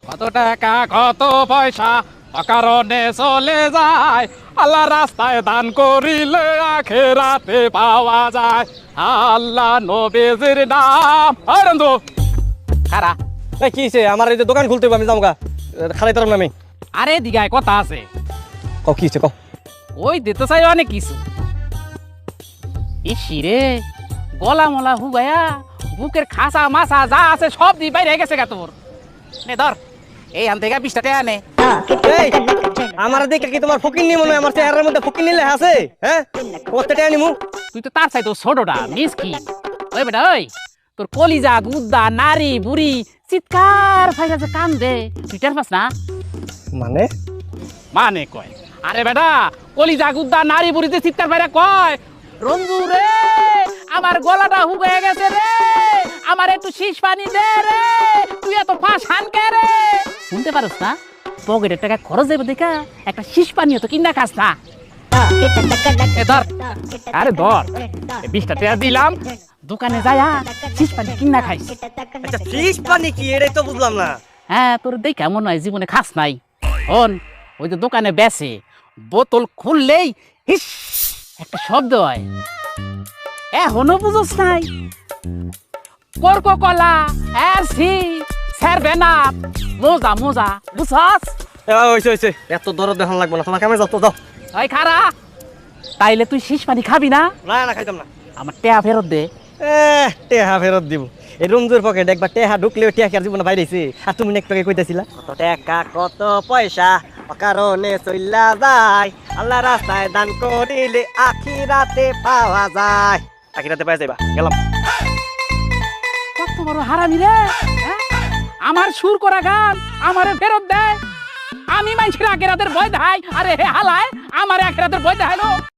কত টাকা কত পয়সা অকারণে চলে যায়, আল্লাহ রাস্তায় দান করিলে আখেরাতে পাওয়া যায়। আল্লাহ নবীজির নাম। ওই বন্ধু খারা, এই কি হইছে? আমার এই যে দোকান খুলতে হবে, আমি যামগা, খালাই তার নামে। আরে দিঘায় কথা আছে, কও কি হইছে কও। ওই দিতে চাই অনেক কিছু। ইসিরে গলা মলা হুগায়া বুকের খাসা মাসা যা আছে সব দিয়ে বাইরে গেছে গা তোর। নে ধর, এই আন থেকে 20 টাকা আনে। এই আমার দেখে কি তোমার ফকির নি মনে হয়? আমার চেহারার মধ্যে ফকির নিলে আছে? হ্যাঁ, কত টাকা নিমু? তুই তো তার চাই তো ছোটটা মিসকি। ওই বেটা ওই, তোর কলিজা গুদ্দা নারী বুড়ি চিৎকার ফাইরা যে কান দে, তুই টের পাস না? মানে মানে কয়, আরে বেটা কলিজা গুদ্দা নারী বুড়ি যে চিৎকার ফাইরা কয়, রঞ্জু রে আমার গলাটা হুগে গেছে রে, আমার একটু শীষ পানি দে রে, তুই এত ফাঁস হান কে রে। শুনতে পারস না? পকেটের টাকা খরচ দেবে দেখা একটা শীষ পানিও তো কিনা খাস না। এ ধর, আরে ধর, 20 টাকা দিলাম, দোকানে যায়া শীষ পানি কিনা খাইস। আচ্ছা ফিশ পানি কি? এটাই তো বুঝলাম না। হ্যাঁ, তোর দেখা মনে হয় জীবনে খাস নাই। হন, ওই যে দোকানে বেচে, বোতল খুললেই হিস একটা শব্দ হয়, এখনো বুঝোস নাই? কোকা কোলা এসি সারবেনা মোজা মোজা বুঝছস? হইছে হইছে, এত দরদ দেখান লাগবে না, তোমার কামে যাও তো, যাও। ওই খারা, তাইলে তুই শীষ পানি খাবি না? না না, খাইতাম না। আমার টেয়া ফেরত দে। টেহা ফেরত দিব? এই রুমজুর পকেট একবার টেহা ঢুকলেও টেহা কি আর জীবনে বাইরেছে? আর তুমি একটু আগে কইতাছিলা কত টাকা কত পয়সা অকারণে চইলা যায়, আল্লাহ রাস্তায় দান করিলে আখিরাতে পাওয়া যায়। আখিরাতে পাওয়া যাইবা, গেলাম। কত বড় হারামি রে, হ্যাঁ? আমার সুর করা গান আমারে ফেরত দেয়। আমি মানুষের আখেরাতের ভয় দেখাই, আরে হে হালায় আমার আখেরাতের ভয় দেখাইলো।